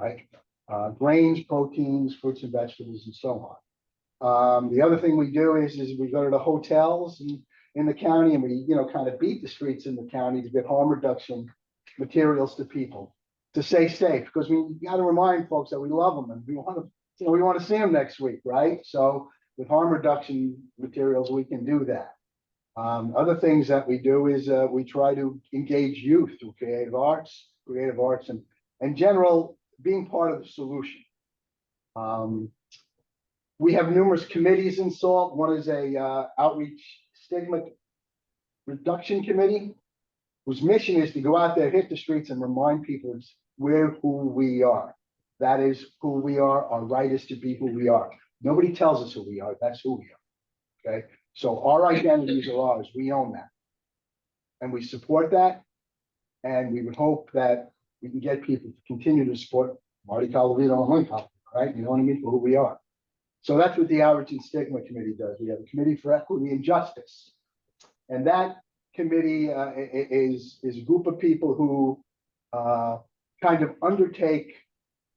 right? Grains, proteins, fruits and vegetables, and so on. The other thing we do is we go to the hotels in the county, and we, kind of beat the streets in the county to get harm reduction materials to people to stay safe, because we got to remind folks that we love them and we want to see them next week, right? So with harm reduction materials, we can do that. Other things that we do is we try to engage youth through creative arts, and general being part of the solution. We have numerous committees in SALT. One is a outreach stigma reduction committee, whose mission is to go out there, hit the streets, and remind people we're who we are. That is who we are. Our right is to be who we are. Nobody tells us who we are. That's who we are. Okay. So our identities are ours. We own that. And we support that. And we would hope that we can get people to continue to support Marty Colavito and Lynne Colavito, right? You know what I mean? For who we are. So that's what the Outreach and Stigma Committee does. We have a Committee for Equity and Justice. And that committee is a group of people who kind of undertake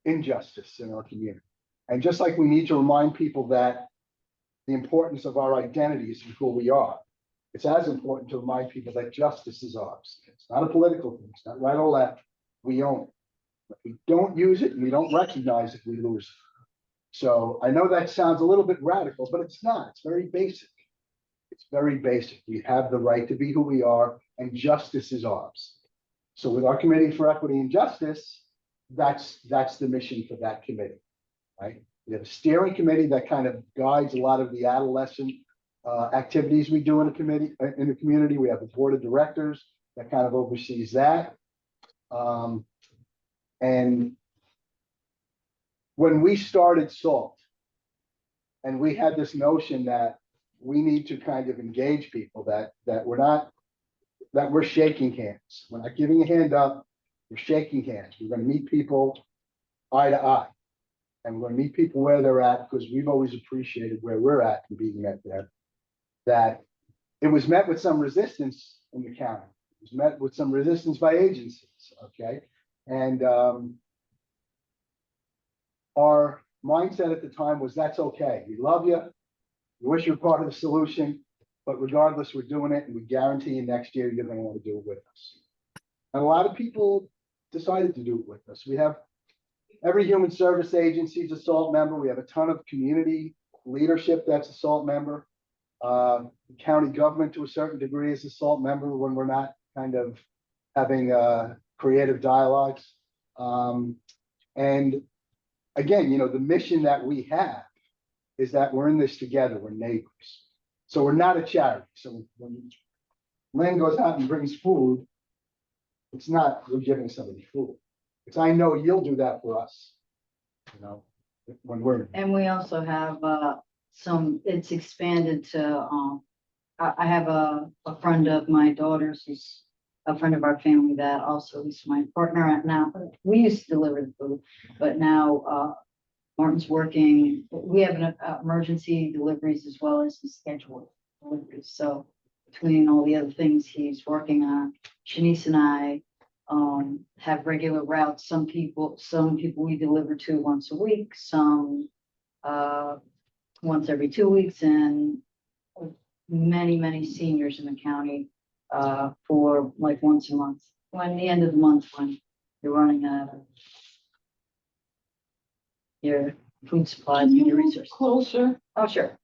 injustice in our community. And just like we need to remind people that the importance of our identities and who we are, it's as important to remind people that justice is ours. It's not a political thing. It's not right or left. We own it. If we don't use it and we don't recognize it, we lose it. So I know that sounds a little bit radical, but it's not. It's very basic. It's very basic. We have the right to be who we are, and justice is ours. So with our Committee for Equity and Justice, that's the mission for that committee, right? We have a steering committee that kind of guides a lot of the adolescent activities we do in the community. We have a board of directors that kind of oversees that. And when we started SALT, and we had this notion that we need to kind of engage people, that we're shaking hands. We're not giving a hand up, we're shaking hands. We're going to meet people eye to eye. And we're going to meet people where they're at, because we've always appreciated where we're at and being met there. That it was met with some resistance in the county. It was met with some resistance by agencies, okay? And our mindset at the time was, that's okay. We love you. We wish you're part of the solution, but regardless, we're doing it, and we guarantee you next year you're going to want to do it with us. And a lot of people decided to do it with us. We have every human service agency is a SALT member. We have a ton of community leadership that's a SALT member. The county government, to a certain degree, is a SALT member when we're not kind of having creative dialogues. And again, the mission that we have is that we're in this together. We're neighbors. So we're not a charity. So when Lynn goes out and brings food, it's not we're giving somebody food. It's, I know you'll do that for us, when we're. And we also have it's expanded to, I have a friend of my daughter's who's a friend of our family that also is my partner now. We used to deliver the food, but now Martin's working. We have an emergency deliveries as well as the scheduled deliveries. So between all the other things he's working on, Shanice and I have regular routes. Some people we deliver to once a week, some once every 2 weeks, and many seniors in the county for like once a month. When the end of the month, when you're running out of your food supplies and your resources. Closer. Oh, sure.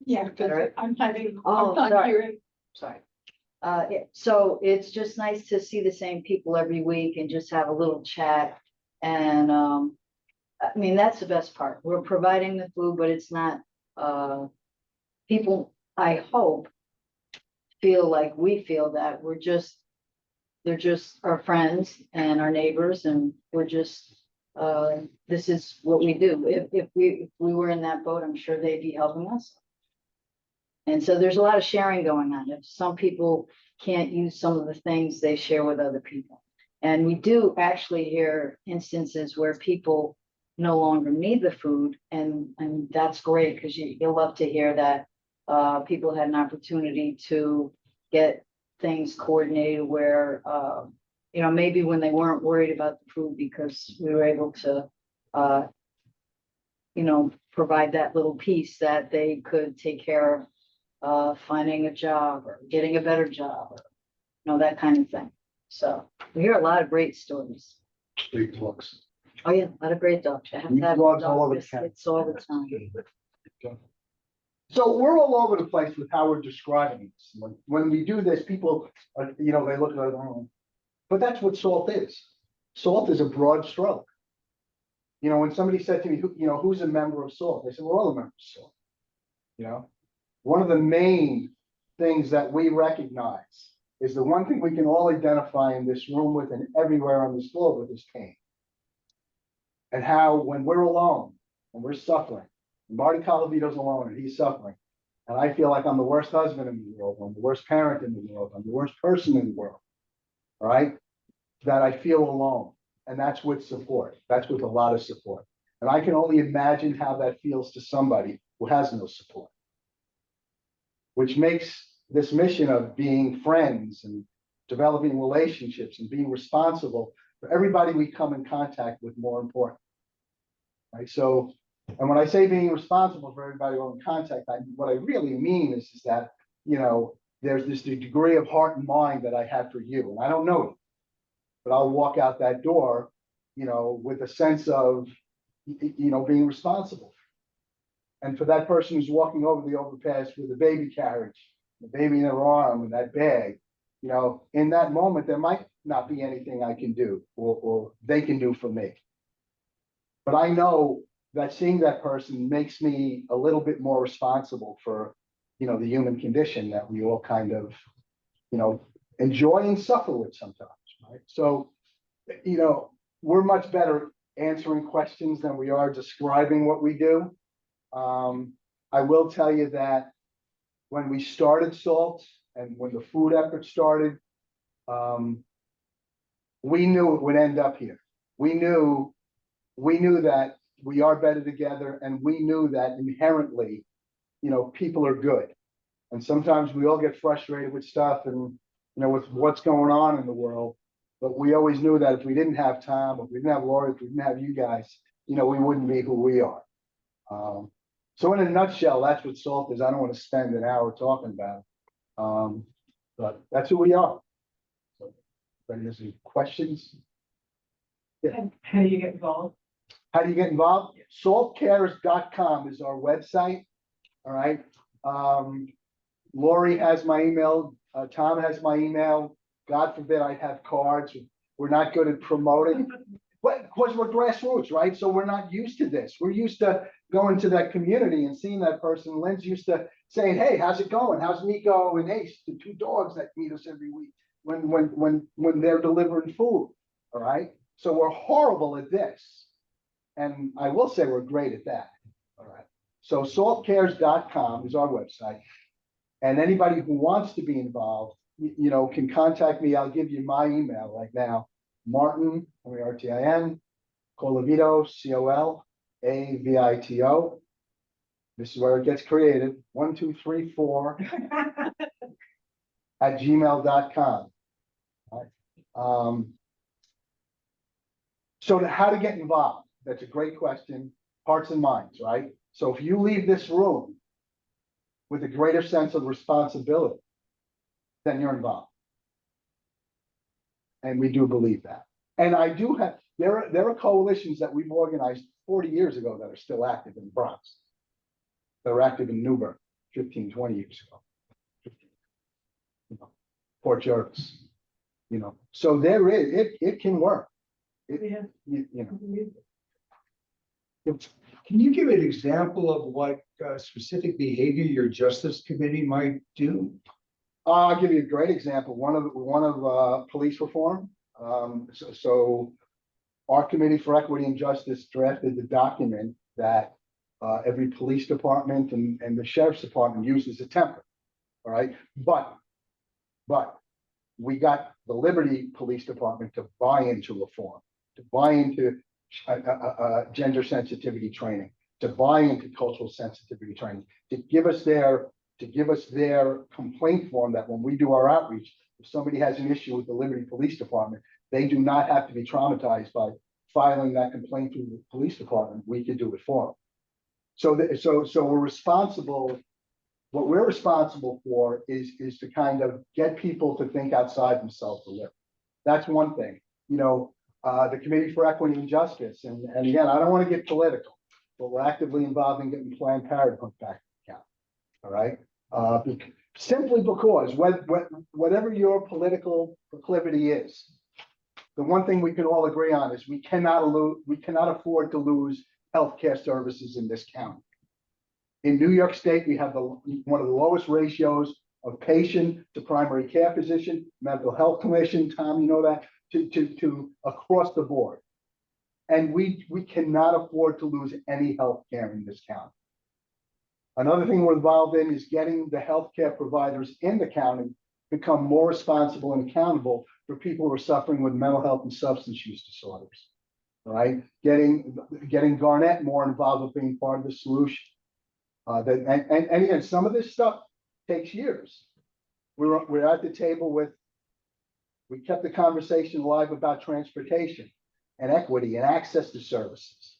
Yeah, Right. I'm having. Oh, I'm sorry. hearing. Sorry. So it's just nice to see the same people every week and just have a little chat. And I mean, that's the best part. We're providing the food, but it's not people, I hope, feel like we feel that they're just our friends and our neighbors, and we're just this is what we do. If we were in that boat, I'm sure they'd be helping us. And so there's a lot of sharing going on. If some people can't use some of the things, they share with other people. And we do actually hear instances where people no longer need the food, and that's great, because you'll love to hear that people had an opportunity to get things coordinated where you know, maybe when they weren't worried about the food because we were able to, you know, provide that little piece that they could take care of, finding a job or getting a better job, or, you know, that kind of thing. So we hear a lot of great stories. Big talks. Oh, yeah, a lot of great dogs. I have to have Dogs all dog over the county. biscuits all the time. So we're all over the place with how we're describing this. When we do this, people, you know, they look at it, oh, but that's what SALT is. SALT is a broad stroke. You know, when somebody said to me, you know, who's a member of SALT? I said, we're all a member of SALT. You know, one of the main things that we recognize is the one thing we can all identify in this room with and everywhere on this globe with is pain. And how when we're alone, when we're suffering, and Marty Colavito's alone and he's suffering, and I feel like I'm the worst husband in the world, I'm the worst parent in the world, I'm the worst person in the world, all right? That I feel alone, and that's with support. That's with a lot of support. And I can only imagine how that feels to somebody who has no support. Which makes this mission of being friends and developing relationships and being responsible for everybody we come in contact with more important. Right, so, and when I say being responsible for everybody we're in contact, what I really mean is that, you know, there's this degree of heart and mind that I have for you, and I don't know you, but I'll walk out that door, you know, with a sense of, you know, being responsible. And for that person who's walking over the overpass with a baby carriage, the baby in their arm and that bag, you know, in that moment, there might not be anything I can do or they can do for me. But I know that seeing that person makes me a little bit more responsible for, you know, the human condition that we all kind of, you know, enjoy and suffer with sometimes, right? So, you know, we're much better answering questions than we are describing what we do. I will tell you that when we started SALT and when the food effort started, we knew it would end up here. We knew that we are better together, and we knew that inherently, you know, people are good. And sometimes we all get frustrated with stuff and, you know, with what's going on in the world. But we always knew that if we didn't have Tom, if we didn't have Lori, if we didn't have you guys, you know, we wouldn't be who we are. So in a nutshell, that's what SALT is. I don't want to spend an hour talking about it. But that's who we are. So, anybody has any questions? Yeah. How do you get involved? How do you get involved? Saltcares.com is our website. All right. Lori has my email. Tom has my email. God forbid I have cards. We're not good at promoting. But because we're grassroots, right? So we're not used to this. We're used to going to that community and seeing that person. Lynn's used to saying, "Hey, how's it going? How's Nico and Ace, the two dogs that meet us every week when they're delivering food?" All right. So we're horrible at this, and I will say we're great at that. All right. So saltcares.com is our website, and anybody who wants to be involved, you know, can contact me. I'll give you my email right now. Martin, M-A-R-T-I-N, Colavito, C-O-L-A-V-I-T-O. This is where it gets created. 1234 at gmail.com. Right. So how to get involved? That's a great question. Hearts and minds, right? So if you leave this room with a greater sense of responsibility, then you're involved. And we do believe that. And I do have, there are coalitions that we've organized 40 years ago that are still active in the Bronx. They're active in Newburgh 15, 20 years ago. You know, Port Jervis, you know. So there is, it can work. You know. Can you give an example of what specific behavior your Justice Committee might do? I'll give you a great example. One of police reform. So our Committee for Equity and Justice drafted the document that every police department and the sheriff's department uses a template. All right, but we got the Liberty Police Department to buy into reform, to buy into gender sensitivity training, to buy into cultural sensitivity training, to give us their complaint form that when we do our outreach, if somebody has an issue with the Liberty Police Department, They do not have to be traumatized by filing that complaint through the police department. We could do it for them. So we're responsible. What we're responsible for is to kind of get people to think outside themselves a little. That's one thing. You know, the Committee for Equity and Justice, and again, I don't want to get political, but we're actively involved in getting Planned Parenthood back to account. All right. Simply because whatever your political proclivity is, the one thing we can all agree on is we cannot afford to lose healthcare services in this county. In New York State, we have one of the lowest ratios of patient to primary care physician, mental health commission, Tom, you know that, to across the board. And we cannot afford to lose any healthcare in this county. Another thing we're involved in is getting the healthcare providers in the county become more responsible and accountable for people who are suffering with mental health and substance use disorders. Right? Getting Garnett more involved with being part of the solution. And again, some of this stuff takes years. We're at the table we kept the conversation alive about transportation and equity and access to services,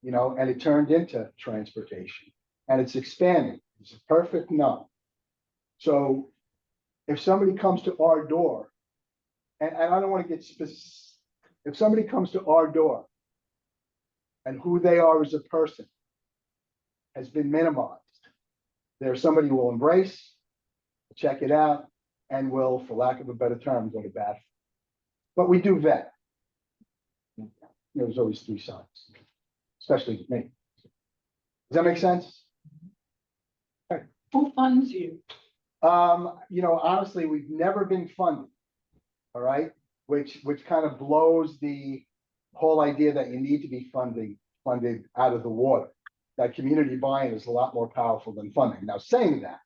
you know, and it turned into transportation. And it's expanding. It's a perfect no. So if somebody comes to our door, and I don't want to get specific, if somebody comes to our door and who they are as a person has been minimized, there's somebody who will embrace, check it out, and will, for lack of a better term, go to bat. But we do vet. There's always three sides, especially with me. Does that make sense? Who funds you? You know, honestly, we've never been funded. All right, which kind of blows the whole idea that you need to be funded out of the water. That community buy-in is a lot more powerful than funding. Now, saying that,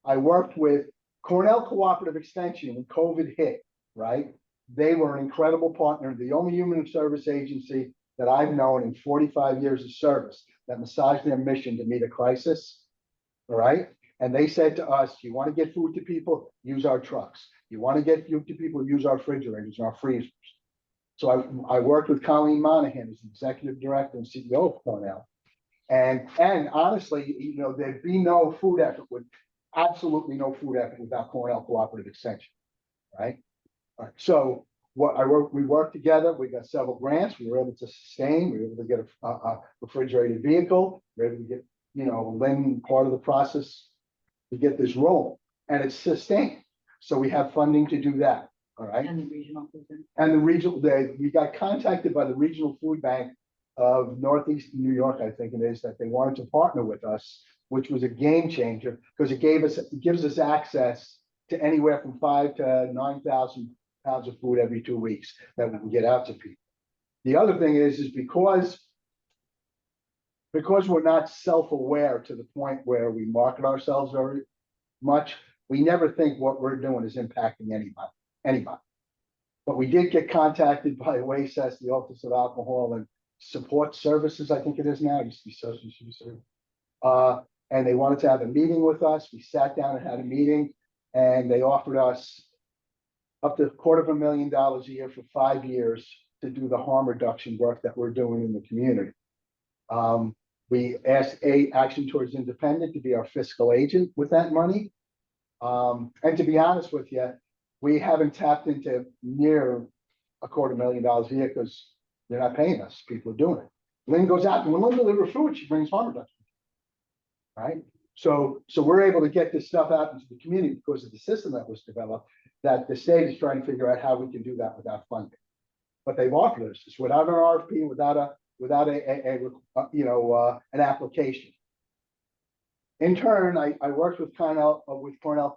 I worked with Cornell Cooperative Extension when COVID hit, right? They were an incredible partner, the only human service agency that I've known in 45 years of service that massaged their mission to meet a crisis, all right? And they said to us, you want to get food to people, use our trucks. You want to get food to people, use our refrigerators and our freezers. So I worked with Colleen Monahan as executive director and CEO of Cornell. And honestly, you know, there'd be no food effort absolutely no food effort without Cornell Cooperative Extension, right? All right. So we worked together. We got several grants. We were able to sustain. We were able to get a refrigerated vehicle. We were able to get, you know, Lynne part of the process to get this rolling, and it's sustained. So we have funding to do that. All right. And the regional food bank. And the regional, we got contacted by the regional food bank of Northeastern New York, I think it is, that they wanted to partner with us, which was a game changer because it gives us access to anywhere from 5,000 to 9,000 pounds of food every 2 weeks that we can get out to people. The other thing is because we're not self-aware to the point where we market ourselves very much, we never think what we're doing is impacting anybody. But we did get contacted by WASES, the Office of Alcohol and Support Services, I think it is now, it used to be Social Services. And they wanted to have a meeting with us. We sat down and had a meeting, and they offered us up to $250,000 a year for 5 years to do the harm reduction work that we're doing in the community. We asked Action Towards Independent to be our fiscal agent with that money. And to be honest with you, we haven't tapped into near $250,000 a year because they're not paying us. People are doing it. Lynne goes out, and when Lynne delivers food, she brings harm reduction. Right? So we're able to get this stuff out into the community because of the system that was developed, that the state is trying to figure out how we can do that without funding. But they've offered us this without an RFP, without an application. In turn, I worked with Cornell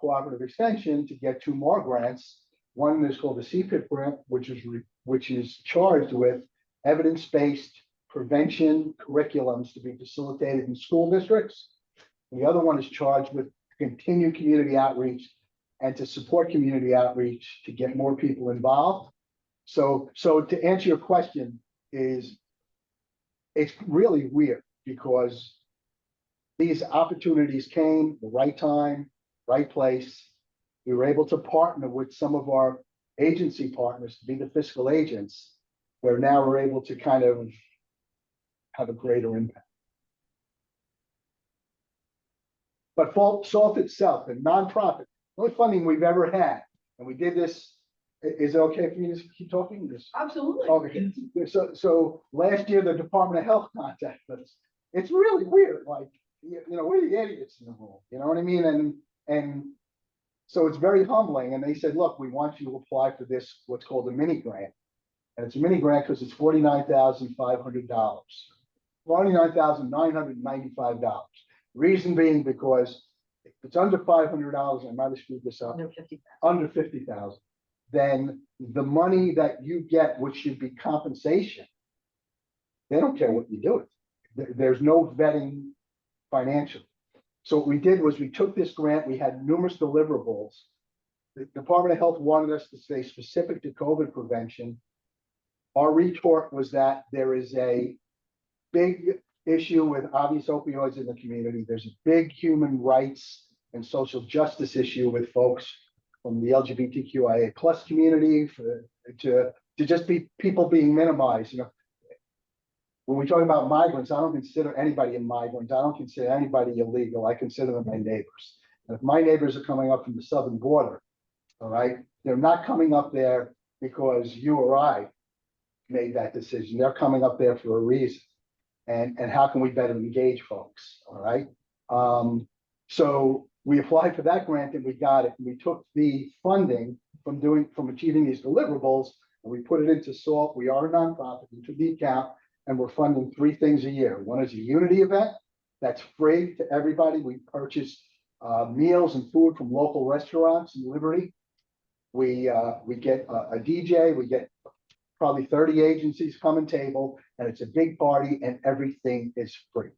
Cooperative Extension to get 2 more grants. One is called the CPIP grant, which is charged with evidence-based prevention curriculums to be facilitated in school districts. The other one is charged with continued community outreach and to support community outreach to get more people involved. So to answer your question is, it's really weird because these opportunities came the right time, right place. We were able to partner with some of our agency partners to be the fiscal agents, where now we're able to kind of have a greater impact. But SALT itself, the nonprofit, the only funding we've ever had, and we did this, is it okay for me to keep talking? Absolutely. Okay, so last year, the Department of Health contacted us. It's really weird, like, we're the idiots in the room, you know what I mean? And so it's very humbling, and they said, look, we want you to apply for this, what's called a mini grant. And it's a mini grant because it's $49,500, $49,995. Reason being because if it's under $500, I might have screwed this up, Under 50,000. under 50,000, then the money that you get, which should be compensation, they don't care what you do with it. There's no vetting financially. So what we did was we took this grant, we had numerous deliverables. The Department of Health wanted us to stay specific to COVID prevention. Our retort was that there is a big issue with obvious opioids in the community. There's a big human rights and social justice issue with folks from the LGBTQIA plus community to just be people being minimized. When we talk about migrants, I don't consider anybody a migrant. I don't consider anybody illegal. I consider them my neighbors. And if my neighbors are coming up from the southern border, all right, they're not coming up there because you or I made that decision. They're coming up there for a reason. And how can we better engage folks? All right. So we applied for that grant and we got it. And we took the funding from achieving these deliverables and we put it into SALT. We are a nonprofit, into the account, and we're funding 3 things a year. One is a unity event that's free to everybody. We purchase meals and food from local restaurants in Liberty. We get a DJ. We get probably 30 agencies come and table, and it's a big party, and everything is free.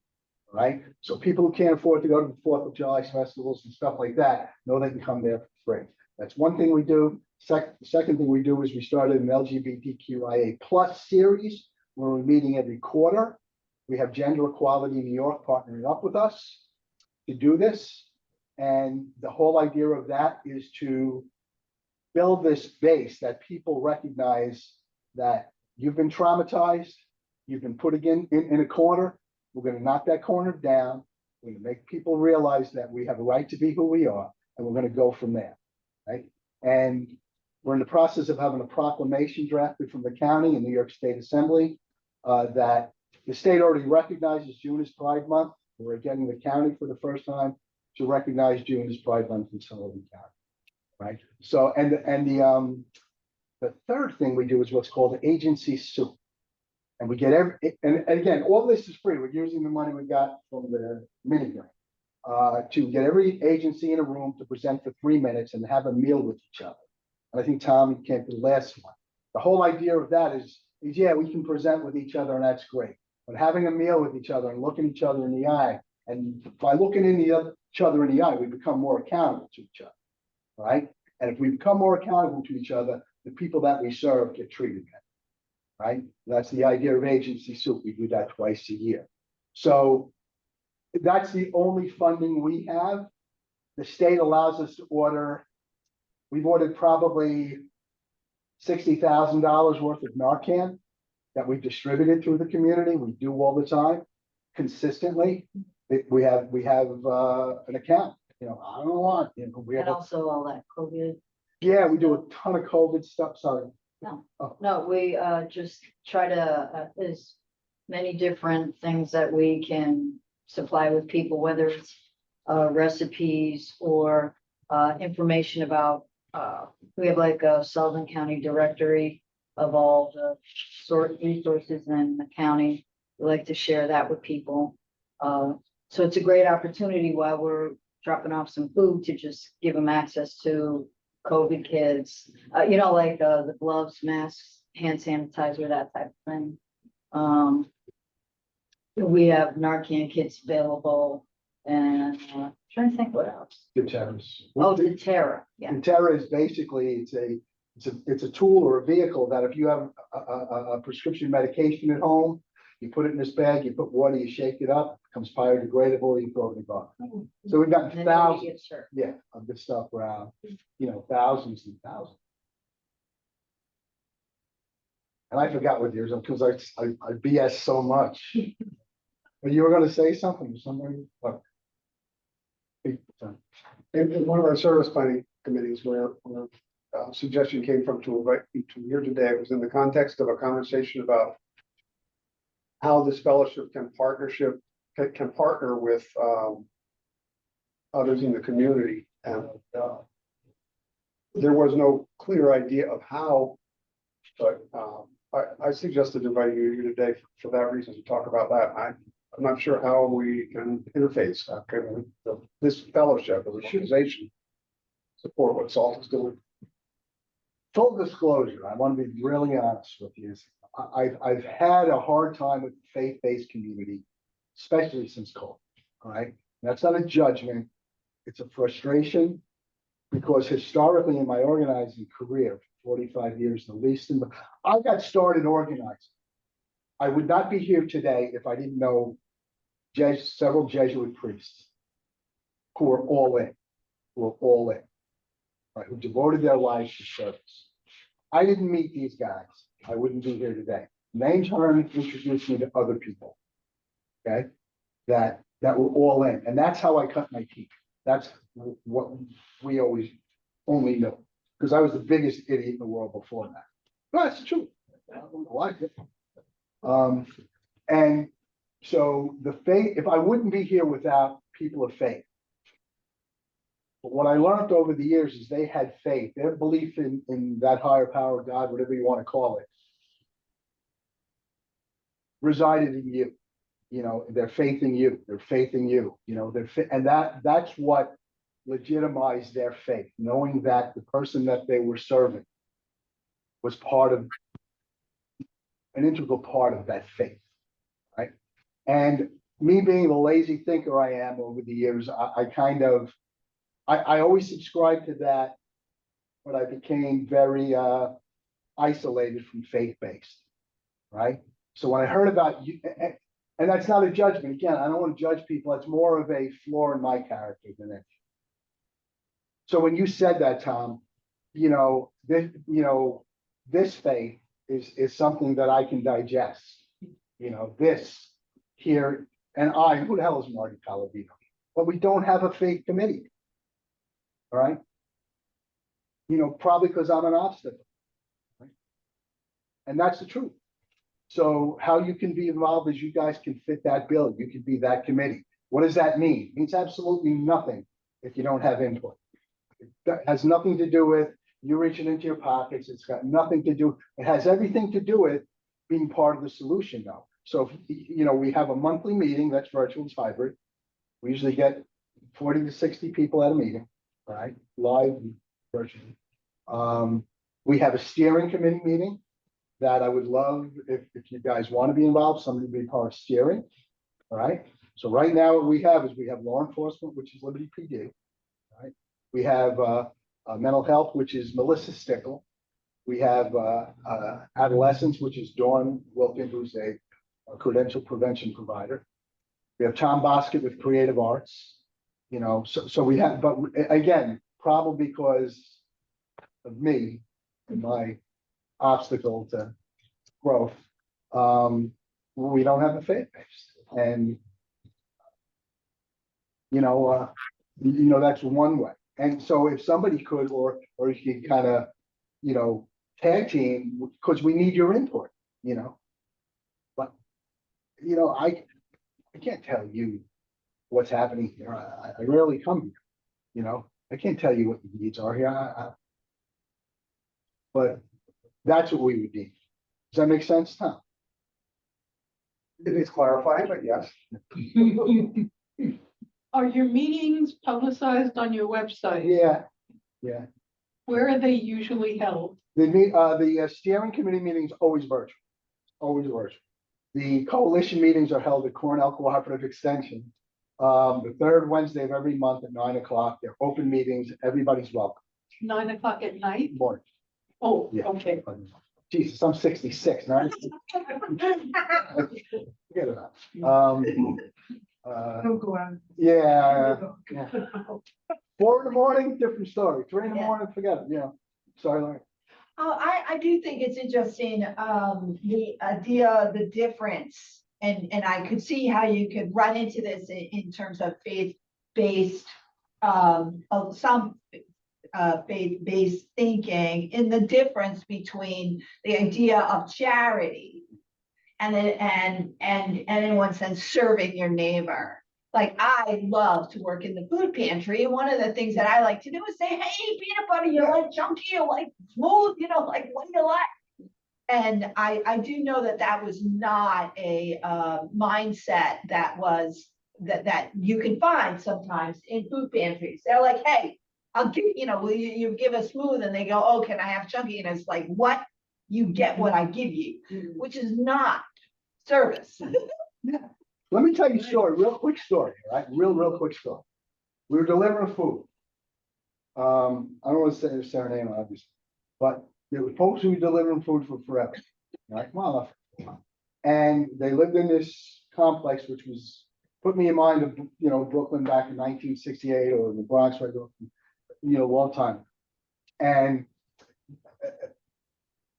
Right? So people who can't afford to go to the 4th of July festivals and stuff like that know they can come there for free. That's one thing we do. The second thing we do is we started an LGBTQIA plus series where we're meeting every quarter. We have Gender Equality New York partnering up with us to do this. And the whole idea of that is to build this base that people recognize that you've been traumatized, you've been put again in a corner. We're going to knock that corner down. We're going to make people realize that we have a right to be who we are, and we're going to go from there, right? And we're in the process of having a proclamation drafted from the county and New York State Assembly that the state already recognizes June as Pride Month. We're getting the county for the first time to recognize June as Pride Month in Sullivan County, right? So, and the third thing we do is what's called agency soup. And we get and again, all this is free. We're using the money we got from the mini grant to get every agency in a room to present for 3 minutes and have a meal with each other. And I think Tom came to the last one. The whole idea of that is yeah, we can present with each other and that's great. But having a meal with each other and looking each other in the eye, and by looking each other in the eye, we become more accountable to each other, right? And if we become more accountable to each other, the people that we serve get treated better. Right? That's the idea of agency soup. We do that twice a year. So that's the only funding we have. The state allows us to order. We've ordered probably $60,000 worth of Narcan that we've distributed through the community. We do all the time, consistently. We have an account. I don't want. We have And also all that COVID. Yeah, we do a ton of COVID stuff. Sorry. No, we just try to, there's many different things that we can supply with people, whether it's recipes or information about, we have like a Sullivan County directory of all the resources in the county. We like to share that with people. So it's a great opportunity while we're dropping off some food to just give them access to COVID kits, like the gloves, masks, hand sanitizer, that type of thing. We have Narcan kits available, and trying to think what else. The Terra, yeah. The Terra is basically it's a tool or a vehicle that if you have a prescription medication at home, you put it in this bag, you put water, you shake it up, it becomes biodegradable, you throw it in the garbage. So we've gotten thousands, of this stuff around, thousands and thousands. And I forgot what yours, because I BS so much. But you were gonna say something, somebody, what? In one of our service planning committees where suggestion came from to invite you to here today, it was in the context of a conversation about how this fellowship can partner with others in the community. And there was no clear idea of how, but I suggested inviting you here today for that reason, to talk about that. I'm not sure how we can interface, this fellowship as an organization support what SALT is doing. Full disclosure, I want to be really honest with you. I've had a hard time with the faith-based community, especially since COVID, all right? That's not a judgment, it's a frustration, because historically in my organizing career, 45 years at least, I got started organizing. I would not be here today if I didn't know several Jesuit priests who are all in, right, who devoted their lives to service. I didn't meet these guys, I wouldn't be here today. And they in turn introduced me to other people, okay, that were all in, and that's how I cut my teeth. That's what we always only knew, because I was the biggest idiot in the world before that. No, that's true. I don't know why. And so the faith, if I wouldn't be here without people of faith. But what I learned over the years is they had faith, their belief in that higher power, God, whatever you want to call it, resided in you. You know, their faith in you, you know, and that's what legitimized their faith, knowing that the person that they were serving was part of an integral part of that faith, right? And me being the lazy thinker I am over the years, I always subscribed to that, but I became very isolated from faith-based, right? So when I heard about you, and that's not a judgment, again, I don't want to judge people, it's more of a flaw in my character than it. So when you said that, Tom, this faith is something that I can digest. This here, and who the hell is Marty Colavito? But we don't have a faith committee. All right. Probably because I'm an obstacle. Right? And that's the truth. So how you can be involved is you guys can fit that bill. You can be that committee. What does that mean? It means absolutely nothing if you don't have input. That has nothing to do with you reaching into your pockets. It's got nothing to do. It has everything to do with being part of the solution though. So, we have a monthly meeting that's virtual, it's hybrid. We usually get 40 to 60 people at a meeting, right? Live, virtually. We have a steering committee meeting that I would love if you guys want to be involved, somebody to be part of steering. All right. So right now what we have law enforcement, which is Liberty PD. Right. We have mental health, which is Melissa Stickle. We have adolescents, which is Dawn Wilkin, who's a credential prevention provider. We have Tom Bosket with creative arts. So we have, but again, probably because of me and my obstacle to growth, we don't have a faith base, and that's one way. And so if somebody could, or you could kind of, tag team, because we need your input, but I can't tell you what's happening here. I rarely come here, I can't tell you what the needs are here. But that's what we would need. Does that make sense, Tom? It is clarifying, but yes. Are your meetings publicized on your website? Yeah. Where are they usually held? The steering committee meetings always virtual. The coalition meetings are held at Cornell Cooperative Extension. The third Wednesday of every month at 9 o'clock. They're open meetings. Everybody's welcome. 9 o'clock at night? Morning. Oh, Yeah. okay. Jesus, I'm 66 now. Forget about it. Don't go out. Yeah. 4 in the morning, different story. 3 in the morning, forget it. Sorry, Larry. Oh, I do think it's interesting, the idea, the difference, and I could see how you could run into this in terms of faith-based, of some faith-based thinking, in the difference between the idea of charity and in one sense, serving your neighbor. Like, I love to work in the food pantry, and one of the things that I like to do is say, hey, peanut butter, you like chunky, you like smooth, like, what do you like? And I do know that that was not a mindset that was, that you can find sometimes in food pantries. They're like, hey, I'll give, will you give a smooth? And they go, oh, can I have chunky? And it's like, what? You get what I give you, which is not service. Let me tell you a story, real quick story, all right? Real quick story. We were delivering food. I don't want to say their name, obviously, but there were folks who were delivering food for forever, right? Well, and they lived in this complex, which was, put me in mind of, Brooklyn back in 1968, or the Bronx, right, long time. And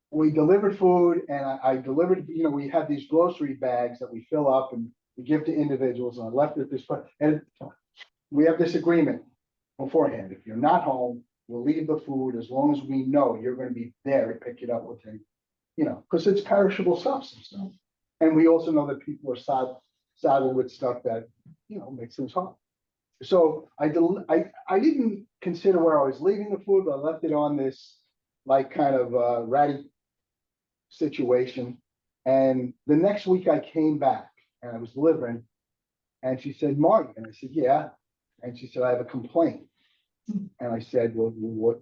we delivered food, and I delivered, we had these grocery bags that we fill up and we give to individuals, and I left it this, and we have this agreement beforehand. If you're not home, we'll leave the food as long as we know you're gonna be there to pick it up with you, because it's perishable substance. And we also know that people are saddled with stuff that, makes things hard. So I didn't consider where I was leaving the food, but I left it on this, like, kind of ratty situation. And the next week I came back and I was delivering, and she said, Marty, and I said, yeah. And she said, I have a complaint. And I said, well,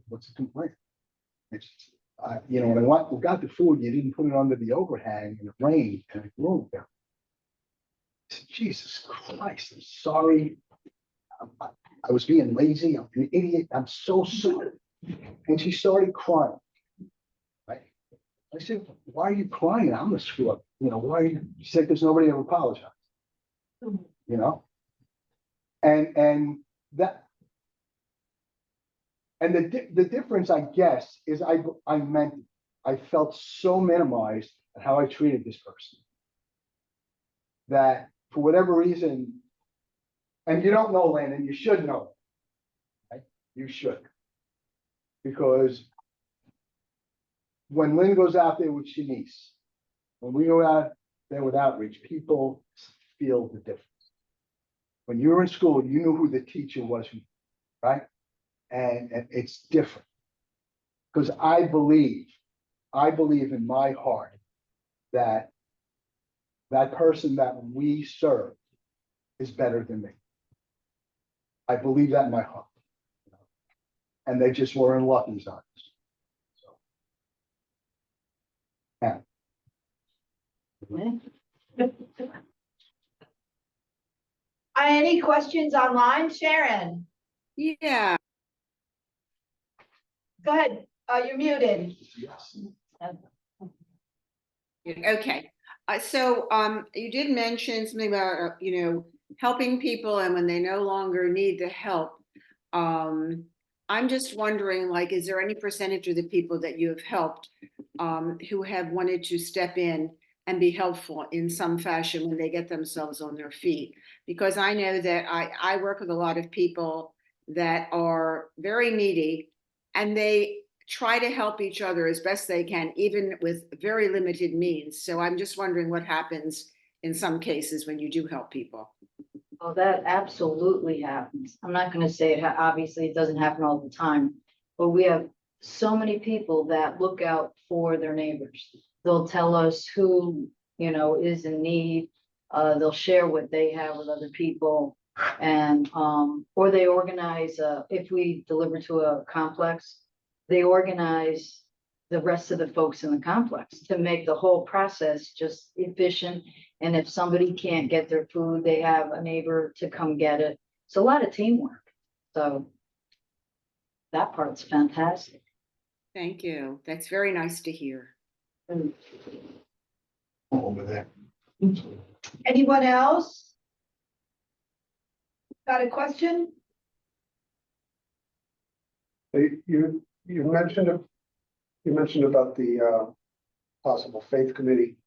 what's the complaint? And she said, when we got the food, you didn't put it under the overhang, and it rained and it moved there. I said, Jesus Christ, I'm sorry. I was being lazy. I'm an idiot. I'm so sorry. And she started crying. Right? I said, why are you crying? I'm the screw up. Why are you? She said, because nobody ever apologized. And that, and the difference, I guess, is I meant it. I felt so minimized at how I treated this person that for whatever reason, and you don't know, Lynn, and you should know, right? You should. Because when Lynn goes out there with Shanice, when we go out there with outreach, people feel the difference. When you were in school, you knew who the teacher was, right? And it's different. Because I believe in my heart that that person that we serve is better than me. I believe that in my heart. And they just were in Lucky's eyes. So. Yeah. Any questions online, Sharon? Yeah, Go ahead, you're muted. Yes. okay. So you did mention something about, helping people and when they no longer need the help. I'm just wondering, like, is there any percentage of the people that you have helped who have wanted to step in and be helpful in some fashion when they get themselves on their feet? Because I know that I work with a lot of people that are very needy, and they try to help each other as best they can, even with very limited means. So I'm just wondering what happens in some cases when you do help people. Oh, that absolutely happens. I'm not going to say it, obviously it doesn't happen all the time, but we have so many people that look out for their neighbors. They'll tell us who, is in need. They'll share what they have with other people, and or they organize, if we deliver to a complex, they organize the rest of the folks in the complex to make the whole process just efficient. And if somebody can't get their food, they have a neighbor to come get it. It's a lot of teamwork. So that part's fantastic. Thank you. That's very nice to hear. Over there. Anyone else? Got a question? You mentioned You mentioned about the possible faith committee.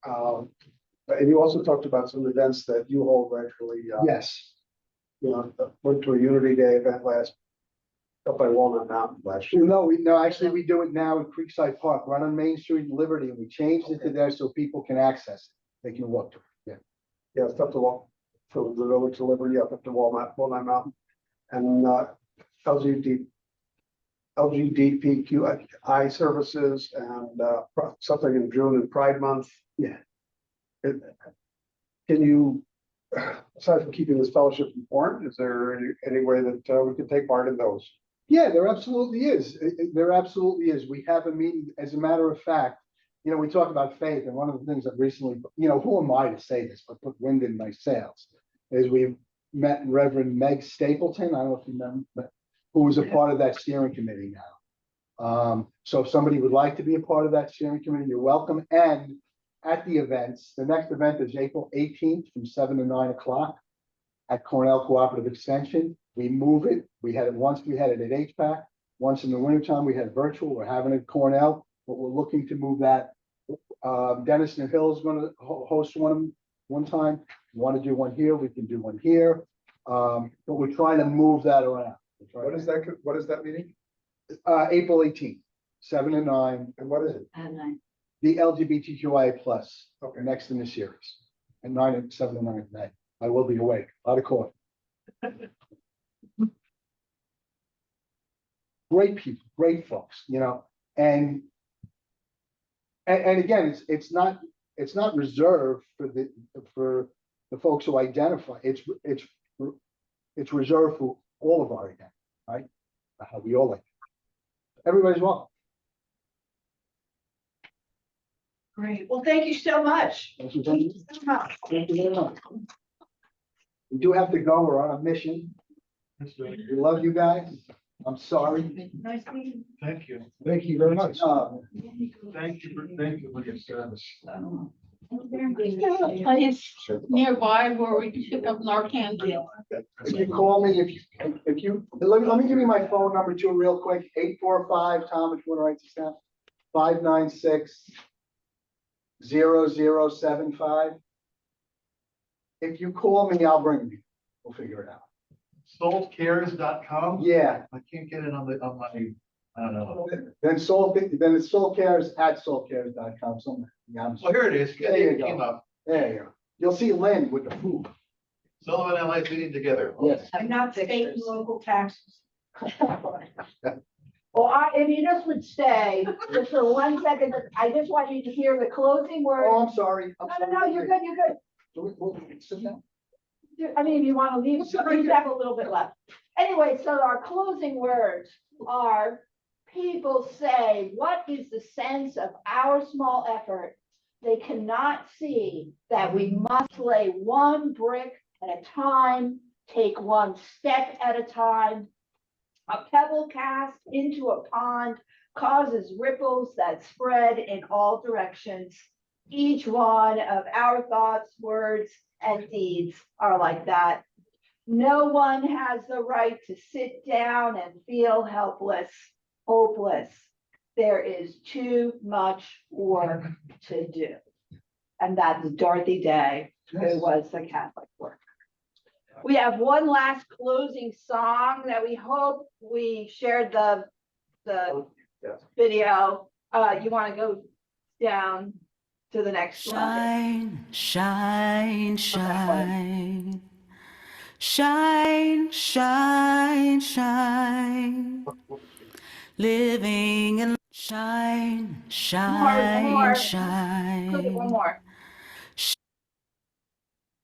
And you also talked about some events that you hold regularly. Yes. You know, went to a Unity Day event up by Walnut Mountain last year. No, actually, we do it now in Creekside Park, right on Main Street in Liberty, and we changed it to there so people can access it. They can walk to it, yeah. Yeah, it's up to from the village to Liberty, up to Walnut Mountain. And LGBTQI services and something in June and Pride Month. Yeah. Can you, aside from keeping this fellowship informed, is there any way that we can take part in those? Yeah, there absolutely is. There absolutely is. We have a meeting, as a matter of fact, you know, we talk about faith, and one of the things that recently, you know, who am I to say this, but put wind in my sails, is we met Reverend Meg Stapleton, I don't know if you remember, but who was a part of that steering committee now. So if somebody would like to be a part of that steering committee, you're welcome. And at the events, the next event is April 18th from 7 to 9 o'clock at Cornell Cooperative Extension. We move it. We had it once, we had it at HPAC. Once in the wintertime, we had virtual. We're having it at Cornell, but we're looking to move that. Denison Hill is going to host one time. You want to do one here, we can do one here. But we're trying to move that around. What is that meeting? April 18th, 7 to 9. And what is it? And I, The LGBTQIA plus, Okay. next in the series. And 7 to 9 May. I will be awake, a lot of coffee. Great people, great folks, you know, and again, it's not reserved for the folks who identify. It's reserved for all of our identity, right? How we all like. Everybody's welcome. Great. Well, thank you so much. Thank you Thank you so much. very much. We do have to go. We're on a mission. We love you guys. I'm sorry. Nice meeting Thank you. Thank you very much. Thank you for your service. you. Is there a place nearby where we can pick up Narcan? If you call me, let me give you my phone number too, real quick, 845, Tom, if you want to write this down, 596-0075. If you call me, I'll bring you. We'll figure it out. Saltcares.com? Yeah, I can't get it on my, I don't know. then it's soulcares@soulcares.com somewhere. Yeah, Well, here it is. There you It came go. up. There you go. You'll see Lynn with the food. Sullivan and I meeting together. Yes. I'm not state and Pictures. local taxes. Well, if you just would stay, just for 1 second, I just want you to hear the closing words. Oh, I'm sorry. No, you're good, you're good. We'll sit down. I mean, if you want to leave, we have a little bit left. Anyway, so our closing words are, people say, what is the sense of our small effort? They cannot see that we must lay one brick at a time, take one step at a time. A pebble cast into a pond causes ripples that spread in all directions. Each one of our thoughts, words, and deeds are like that. No one has the right to sit down and feel helpless, hopeless. There is too much work to do. And that's Dorothy Day, who was the Catholic worker. We have one last closing song that we hope we shared the Yes. video. You want to go down to the next slide? Shine, shine, shine. Shine, shine, shine. Living in shine, shine, more. shine. Click it one more.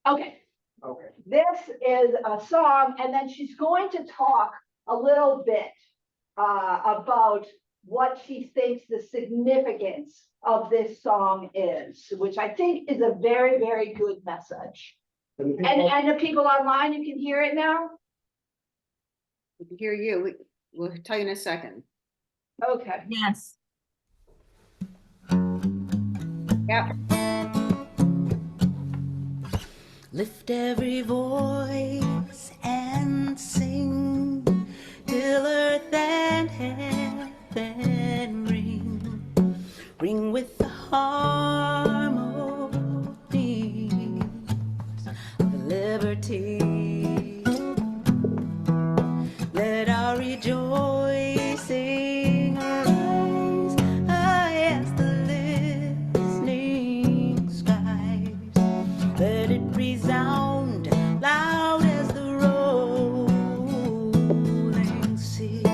Okay, Okay. this is a song, and then she's going to talk a little bit about what she thinks the significance of this song is, which I think is a very, very good message. And And the people online, you can hear it now? We can hear you. We'll tell you in a second. Okay. Yes. Yep. Lift every voice and sing till earth and heaven liberty. Let our rejoicing arise high as the listening skies. Let it resound loud as the rolling sea.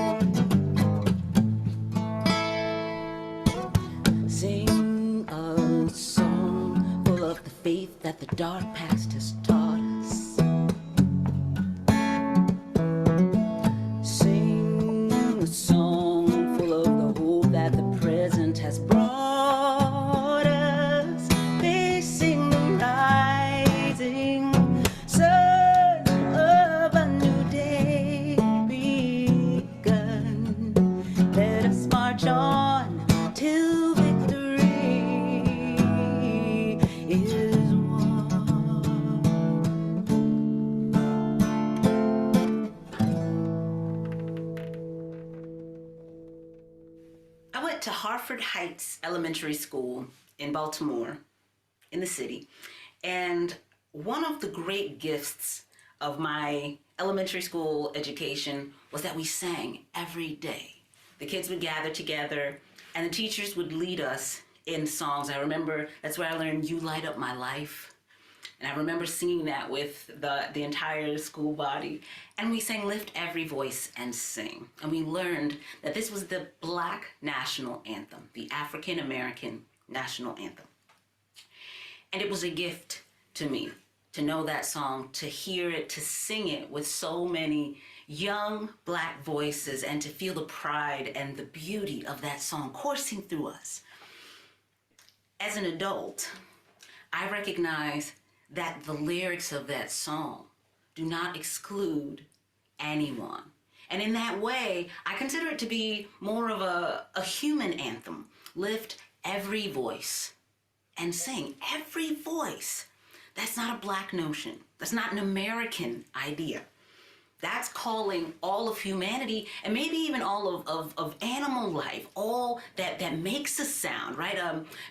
Sing a song full of the faith that the dark past has taught us. Sing a song full of the hope that the present has brought us. Facing the rising sun of a new day begun. Let us march on till victory is won. I went to Harford Heights Elementary School in Baltimore, in the city, and one of the great gifts of my elementary school education was that we sang every day. The kids would gather together and the teachers would lead us in songs. I remember that's where I learned "You Light Up My Life." And I remember singing that with the entire school body. And we sang "Lift Every Voice and Sing." And we learned that this was the Black national anthem, the African American national anthem. And it was a gift to me to know that song, to hear it, to sing it with so many young Black voices, and to feel the pride and the beauty of that song coursing through us. As an adult, I recognize that the lyrics of that song do not exclude anyone. And in that way, I consider it to be more of a human anthem. Lift every voice and sing. Every voice. That's not a Black notion. That's not an American idea. That's calling all of humanity, and maybe even all of animal life, all that makes a sound, right?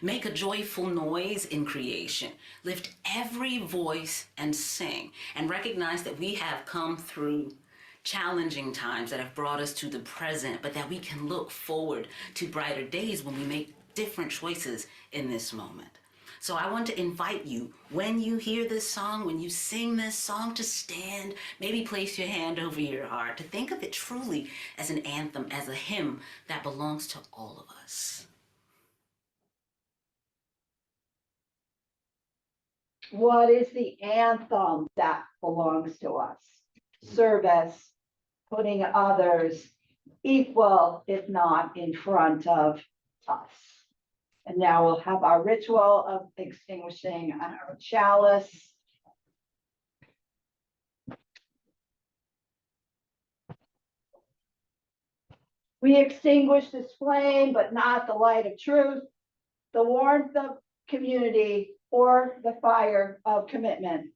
Make a joyful noise in creation. Lift every voice and sing, and recognize that we have come through challenging times that have brought us to the present, but that we can look forward to brighter days when we make different choices in this moment. So I want to invite you, when you hear this song, when you sing this song, to stand, maybe place your hand over your heart, to think of it truly as an anthem, as a hymn that belongs to all of us. What is the anthem that belongs to us? Service, putting others equal, if not in front of us. And now we'll have our ritual of extinguishing our chalice. We extinguish this flame, but not the light of truth, the warmth of community, or the fire of commitment.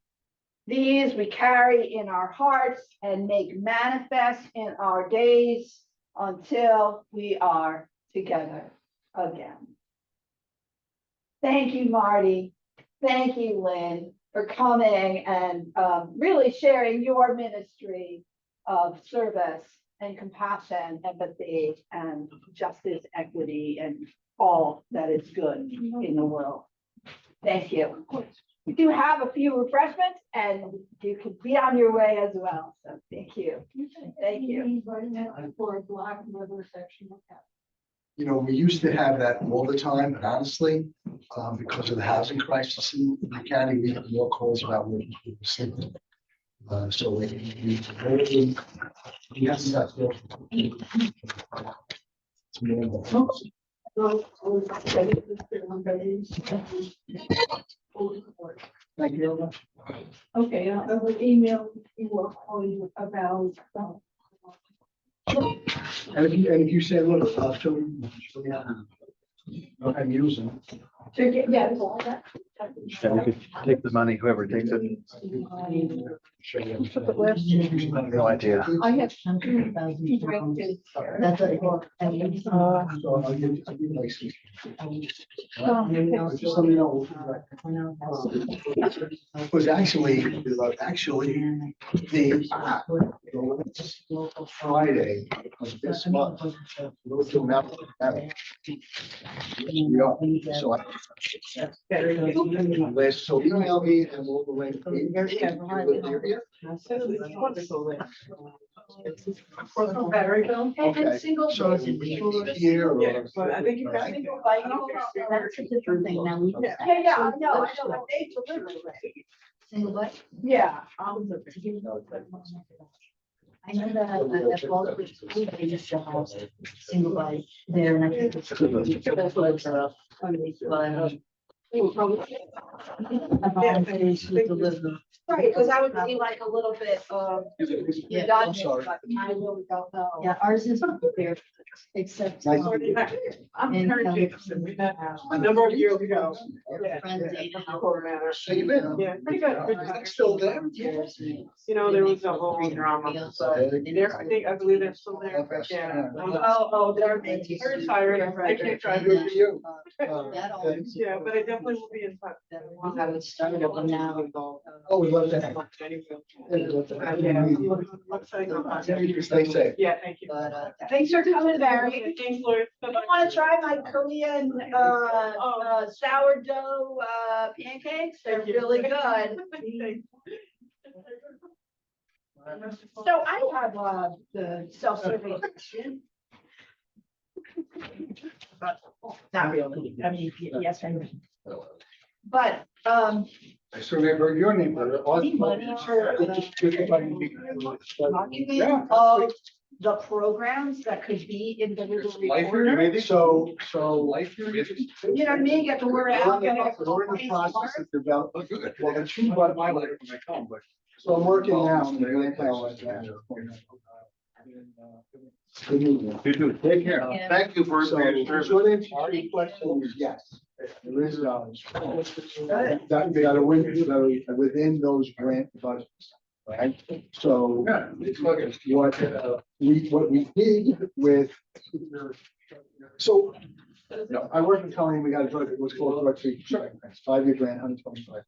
These we carry in our hearts and make manifest in our days until we are together again. Thank you, Marty. Thank you, Lynn, for coming and really sharing your ministry of service and compassion, empathy, and justice, equity, and all that is good in the world. Thank you. We do have a few refreshments, and you can be on your way as well. So thank you. Thank you. For a Black liver section. You know, we used to have that all the time, but honestly, because of the housing crisis in the county, we have more calls about what people are saying. So we have that. It's more Thank you very much. Okay, I will email you or call you about. And if you say, look, I'm using. Yeah. Yeah, we could take the money, whoever takes it. No idea. I have. That's a. Just let me know. It was actually the Friday of this month. Go to Mount. Yeah, so I. So email me and we'll arrange. Okay, so here or. But I think you got. That's a different thing now. We- Yeah, I know, but they deliver it. Single bite. Yeah. I know that at Walter School, they used to have single bite there, and I think it's. Right, because I would see like a little bit of Yeah, redundant, but I really don't know. yeah, ours is there, except. Nice. I'm And, Karen Jacobson, we met a number of years ago. Yeah. Friends, they have- So you been? Yeah, pretty good. Still there? You know, there was a whole drama. There, I believe they're still there. Yeah. Oh, they're retired. I can't drive Good it. for you. That all. Yeah, but I definitely will be in touch. How it started, and now. Oh, we love that. Yeah. Looks like- Stay safe. Yeah, thank you. But, Thanks for coming, Barry. Thanks, Lord. You want to try my Korean, sourdough, pancakes? They're really good. So I have, the self-serving question. But not really. I mean, yes, I know. But, I certainly heard your name. But any money for, Yeah. of the programs that could be in the little recorder? Maybe so, life. You know what I mean? Get the word out. Get it We're in the process of developing. Well, the truth about my life when I come, but. So I'm working now. I'm gonna tell it. You do, take care. Yeah. Thank you for So, your service. short answer to your question is yes. There is, that are within those grant budgets, right? So Yeah, it's looking. what we did with. So, I work with Colleen, we got a drug, what's called drug treatment, grant, 5-year grant, 125,000.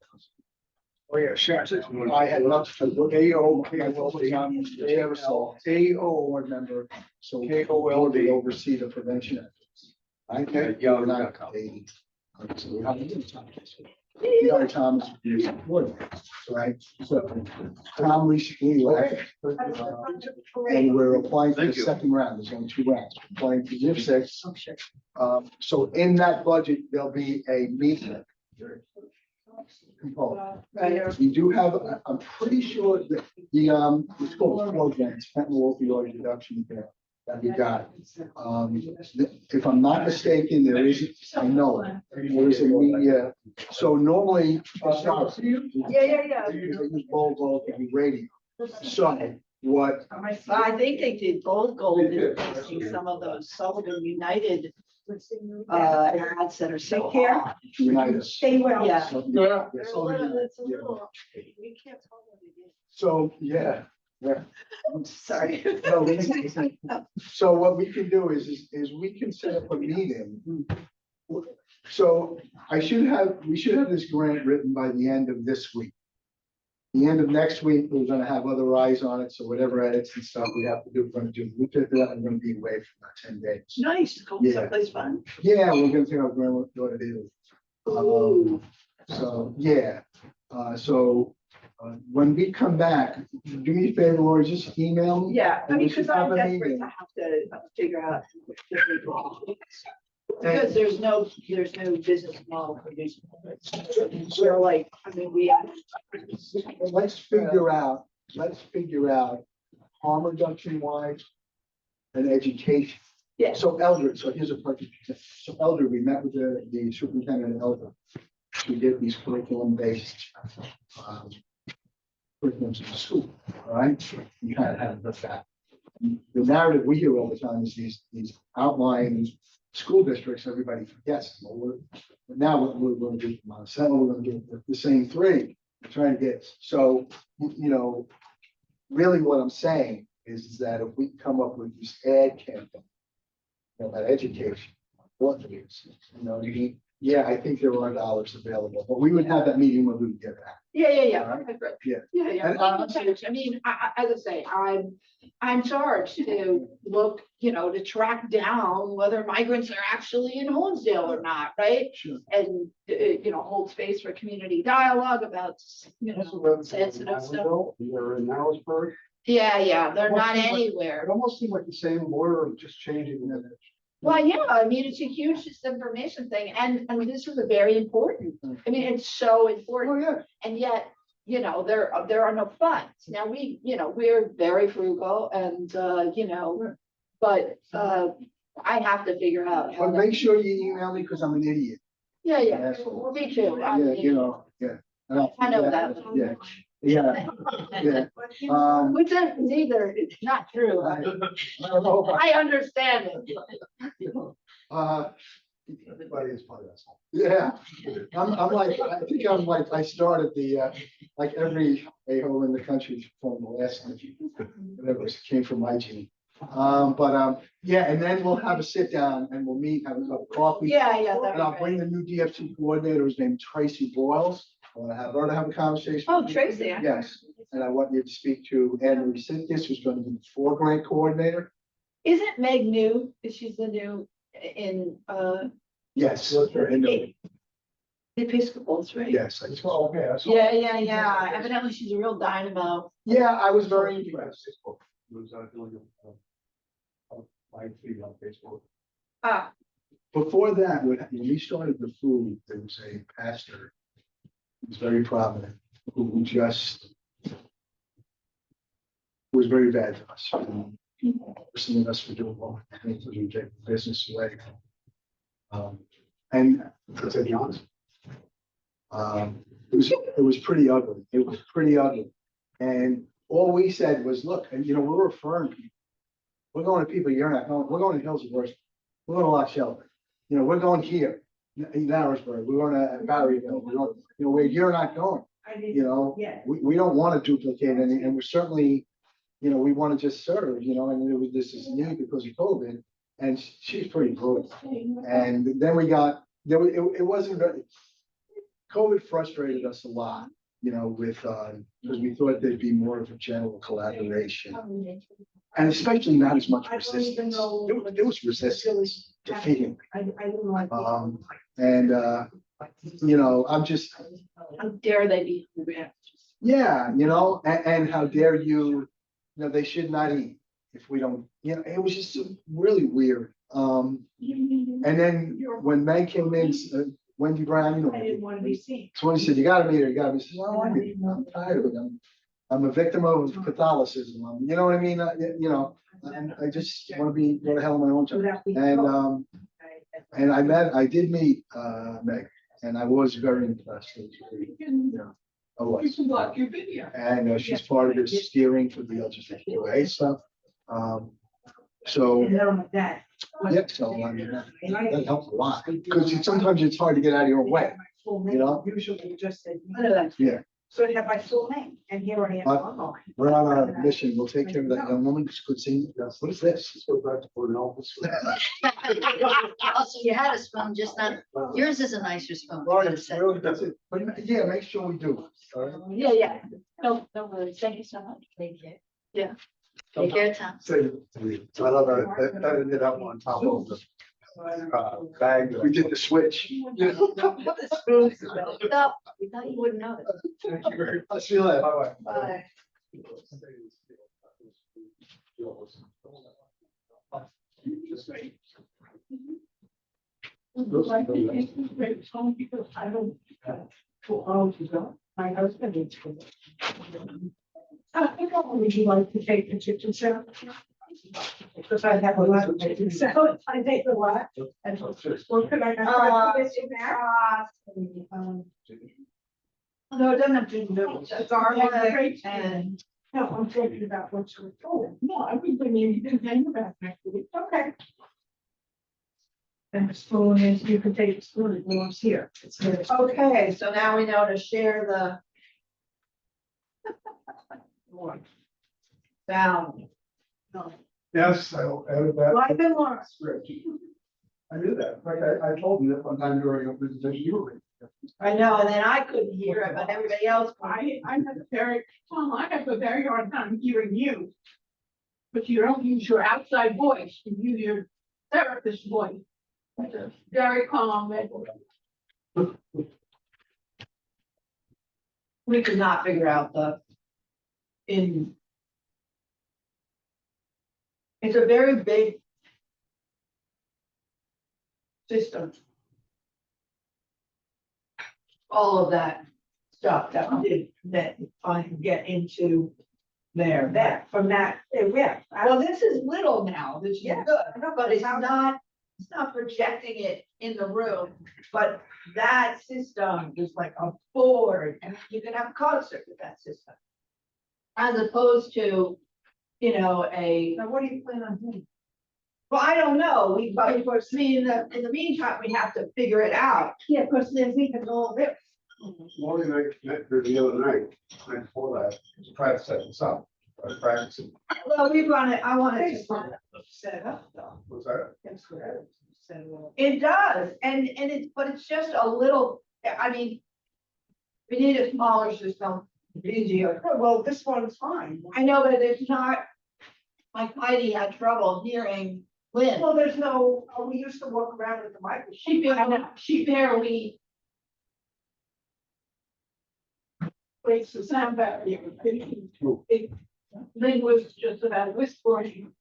Oh, yeah, sure. I had not, AO, board member, so. KOLD. They oversee the prevention efforts. Okay. Yeah, we're not dating. So we have to do Tom. Tom's, right? So Tom recently left. And we're applying for the Thank you. second round, there's only 2 rounds, We're applying for year 6. So in that budget, there'll be a meeting. Component. We do have, I'm pretty sure that it's called flow grants, fentanyl opioid reduction grant that we got. If I'm not mistaken, there is, I know, there is a media, so normally. Yeah. They use gold to be radio. So what, I think they did both gold in placing some of those Sullivan United ads that are so here. unite us. They will. Yeah. So, Yeah. yeah, It's a so, little, it's a yeah. little, we can't tell what it is. So, yeah. Sorry. No, so what we can do is we can set up a meeting. So we should have this grant written by the end of this week. The end of next week, we're gonna have other eyes on it, so whatever edits and stuff we have to do, we're gonna do. We did that, I'm gonna be away for about 10 days. Nice, go Yeah. someplace fun. Yeah, we're gonna figure out what it is. So, yeah, when we come back, do me a favor, Lori, just email me. Yeah, I And we mean, should because I'm have a desperate meeting. to have to figure out. Because there's no business model for these. We're like, I mean, we. Let's figure out harm reduction wise and education. Yeah. So Elder, so here's a perfect example. So Elder, we met with the superintendent Elder. We did these curriculum based curriculums in the school, all right? You kind of have the fact. The narrative we hear all the time is these outlying school districts, everybody forgets. Well, but now we're going to do Monticello, we're going to do the same three. We're trying to get, so, you know, really what I'm saying is that if we come up with this ad campaign, you know, about education, what it is, you know, yeah, I think there are dollars available, but we would have that meeting when we would get back. Yeah. Alright. Okay, great. Yeah. Yeah. And I mean, as I say, I'm charged to look, you know, to track down whether migrants are actually in Holmesdale or not, right? Sure. And, you know, hold space for community dialogue about, you know, sensitive stuff. You're in Harrisburg. Yeah, they're not It anywhere. almost seemed like the same order of just changing the. Well, yeah, I mean, it's a huge disinformation thing, and this is a very important, I mean, it's so Oh, important, yeah. and yet, you know, there are no funds. Now, you know, we're very frugal and, you know, but, I have to figure out how But that. make sure you email me because I'm an idiot. Yeah, Yes. me too. Yeah, you know, yeah. And I know that. Yeah. Which is neither, it's not true. I don't know about, I understand it. Everybody is part of that. yeah, I'm like, I think I'm like, I started like every a-hole in the country from the last country, whatever came from my gene. Yeah, and then we'll have a sit down and we'll meet, have a cup of coffee. Yeah, And I'll that'd be bring great. the new DFC coordinator, who's named Tracy Boyles. I want to have her to have a conversation. Oh, Tracy. Yes, and I want you to speak to Anne Marie Sintis, who's going to be the 4-grade coordinator. Isn't Meg new? She's the new in, Yes. And, the Episcopals, right? yes, Okay. I saw- Yeah. Evidently, she's a real dynamo. yeah, I was very impressed. Was doing my feed on Facebook. Ah, Before that, when we started the food, there was a pastor, who was very prominent, who just was very bad to us. Listening to us for doing wrong, things we take business away. And To be honest. it was pretty ugly. It was pretty ugly. And all we said was, look, and you know, we're referring people. We're going to people you're not going. We're going to Hills of Worship. We're going to Lock Shelter. You know, we're going here in Harrisburg. We're going to Barryville. We're going, you know, where you're not going. You know, we don't want to duplicate any, and we're certainly, you know, we want to just serve, you know, and this is new because of COVID. And she's pretty brutal. And then we got, it wasn't very, COVID frustrated us a lot, you know, with, because we thought there'd be more of a general collaboration. And especially not as much resistance. There was resistance defeating. You know, I'm just, how dare they be? yeah, you know, and how dare you, you know, they should not eat if we don't, you know, it was just really weird. And then when Meg came in, Wendy Brown, you know, I didn't want to be seen. so when he said, you gotta meet her, you gotta meet her, I said, well, I'm tired of it. I'm a victim of Catholicism. You know what I mean? You know, and I just want to go to hell on my own time. And I did meet Meg, and I was very impressed. It was really, you know, I was. And she's part of the steering for the LGBTQA stuff. So, yeah, so I mean, that helps a lot, because sometimes it's hard to get out of your own way, you know? Usually just said. Yeah. So I have my full name, and here I am. We're on a mission. We'll take care of that young woman. She could see, what is this? Let's go back to Cornell. Also, you had a spoon, just not, yours is a nicer spoon. Right, it's really, that's it. But yeah, make sure we do. All right. Yeah. No worries. Thank you so much. Thank you. Yeah. Take care, Tom. So I love that, that ended up on top of the bag. that I We did the switch. We thought you wouldn't know it. Thank you very much. I'll see you later. Bye-bye. Bye. My husband. Would you like to take the kitchen sound? Because I have a lot of kitchen sound. I take the what? And or could I? This in there? No, it doesn't have to do. It's garlic and. No, I'm talking about what you were told. No, I would bring you anything back next week. Okay. And the spoon is, you can take the spoon, it belongs here. It's here. Okay, so now we know to share the. Down. Yes, I'll edit that. Well, I've been lost. Script. I knew that, like, I told you that one time during a presentation, you were. I know, and then I couldn't hear it, but everybody else. could. I have a very, Tom, I have a very hard time hearing you. But you don't use your outside voice, you use your therapist voice. Very calm. We could not figure out the. It's a very big. System. All of that stuff that we did, that I can get into there, that, from that, yeah. Well, this is little now, this is good, but it's not projecting it in the room, but that system is like a board, and you can have a concert with that system. As opposed to, a. Now, what do you plan on doing? Well, I don't know, but of course, in the meantime, we have to figure it out. Yeah, of course, then we can all this. Lori and I connected the other night before that, to try to set this up, try to practice it. Well, I wanted to set it up though. Was that? It does, and but it's just a little, we need a smaller system, easier. Well, this one's fine. I know, but it's not, like Heidi had trouble hearing Lynn. Well, there's no, we used to walk around with the microphone. She barely. Breaks the sound barrier. Lynn was just about whispering.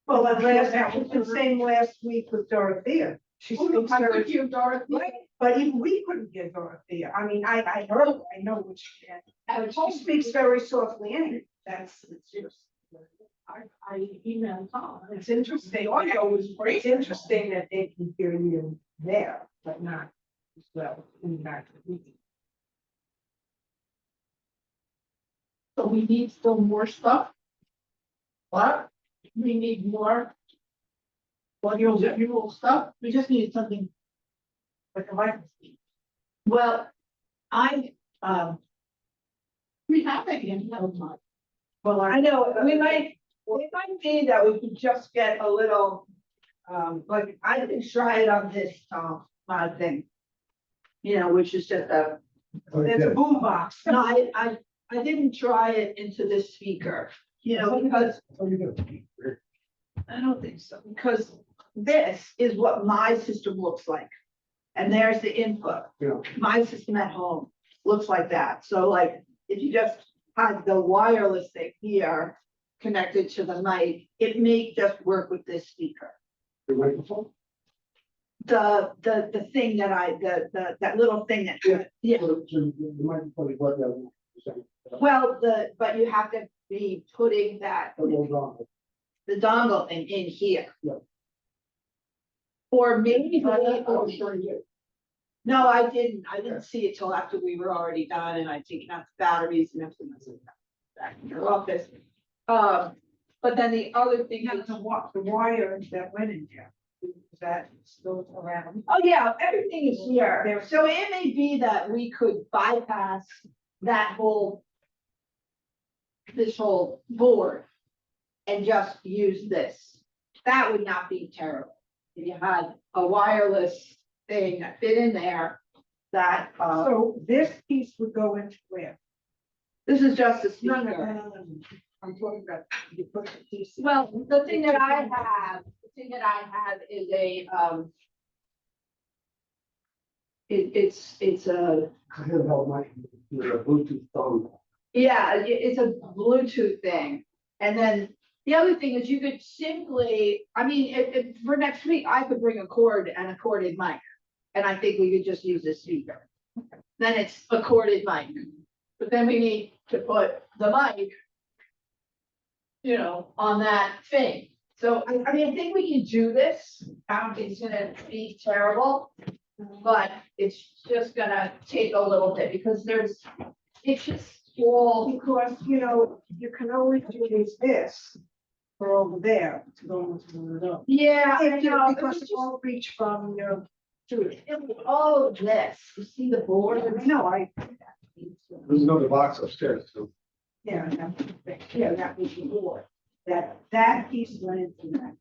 Well, the same last week with Dorothea. She speaks I very, could hear Dorothy. right, but even we couldn't get Dorothea. I heard, I know what she can. And she speaks very softly anyway. It's just. I emailed Tom. It's interesting. Audio was great. It's interesting that they can hear you there, but not as well in that. So we need still more stuff. What? We need more. Audio stuff. We just need something. Like a microphone. Well, we have it in mind. Well, I know, it might be that we could just get a little, like, I didn't try it on this, thing. Which is just it's a boom box. No, I didn't try it into this speaker, because. I don't think so, because this is what my system looks like. And there's the input. Yeah. My system at home looks like that. So like, if you just had the wireless thing here connected to the mic, it may just work with this speaker. The microphone? The thing that that little thing that, yeah. So the microphone is what they're. Well, but you have to be putting that, the dongle thing in here. Yeah. Or maybe. I'm sure you did. No, I didn't see it till after we were already done and I'd taken out the batteries and everything. Back in your office. But then the other thing is the wire that went in there. That still around. Oh, yeah, everything is here. So it may be that we could bypass that this whole board and just use this. That would not be terrible. If you had a wireless thing that fit in there, that. So this piece would go into where? This is just a speaker. No. I'm talking about. You put the piece. Well, the thing that I have is a, it's a. I have held my, Bluetooth phone. Yeah, it's a Bluetooth thing. And then the other thing is you could simply, if for next week, I could bring a cord and a corded mic. And I think we could just use this speaker. Then it's a corded mic. But then we need to put the mic, on that thing. So, I think we can do this. I don't think it's gonna be terrible. But it's just gonna take a little bit because it's just all. Because, you can only do this. for over there to go to the. Yeah, I know, Because it won't reach from your, to it. all of this, you see the board? No, I. There's another box upstairs, so. Yeah, that was the board, that piece went into that.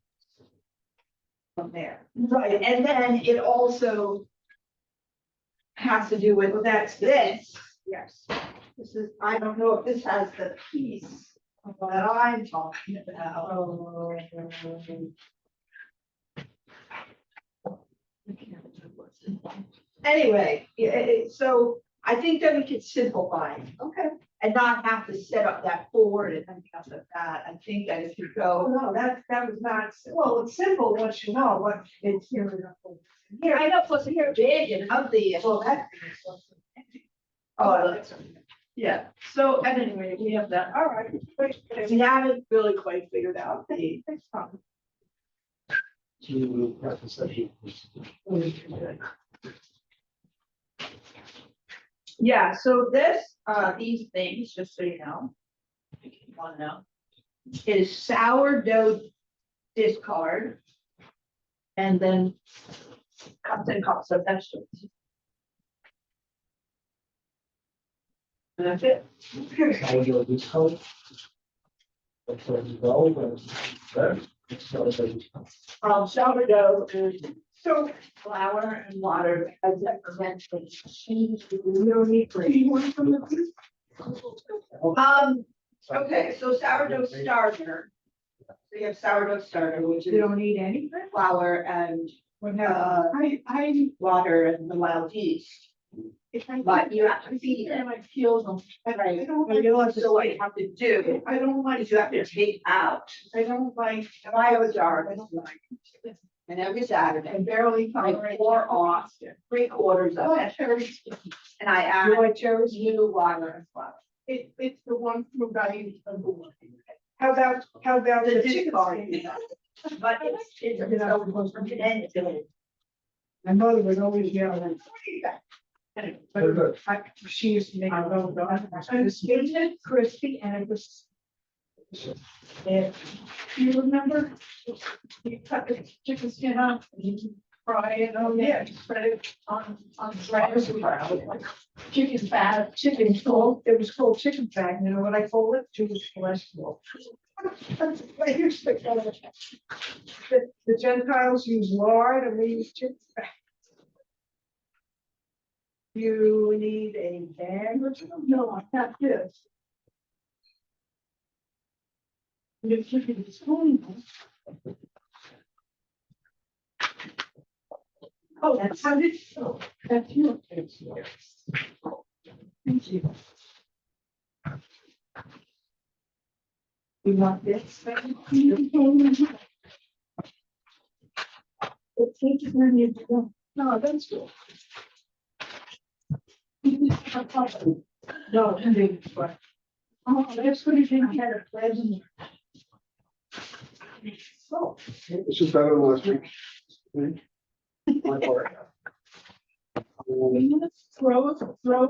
From there. Right, and then it also has to do with Well, that's this. Yes. This is, I don't know if this has the piece that I'm talking about. Oh. Anyway, so I think that we could simplify it. Okay. And not have to set up that board and everything else like that. I think that if you Oh, go, no, that was not, well, it's simple once you know what it's here. here, I know, plus here, big and ugly. And Well, that. Oh, that's, Yeah, so at any rate, we have that, all right. we haven't really quite figured out the. Yeah, so this, these things, just so you know. If you want to know, is sourdough discard. And then cups and cups of vegetables. And that's it. Sourdough is so flour and water as that prevents the cheese. You don't need for anyone from the. Okay, so sourdough starter. So you have sourdough starter, which You is don't need anything. flour and I. water and the wild yeast. But you have to feed it. I feel them. Right. I don't And you like, also what you have to do I don't like, is you have to take out. I don't like. And I have a jar, I don't like. and every Saturday, I barely I tolerate. pour off 3/4 of it, cherries. and I add You like cherries? new water and flour. It's the one fruit I eat. How about The the chicken chicken bar? skin? But it's open-ended. My mother would always yell at me. But she used to make a little dog. And it's skinny, crispy, and it was. And do you remember? You cut the chicken skin off and you fry it, oh yeah, you spread it on bread. Chicken fat, chicken salt, it was called chicken fat, you know what I call it? Jewish cholesterol. I used to call it. The Gentiles use lard and we use chicken fat. You need a bag or something? No, I got this. You should be spoon. Oh, that's how it is. Oh, that's you. Thank you. You want this? It takes when you do. No, that's good. No, but. Oh, that's what you think had a present. So. It's just better than last week. My part. Throw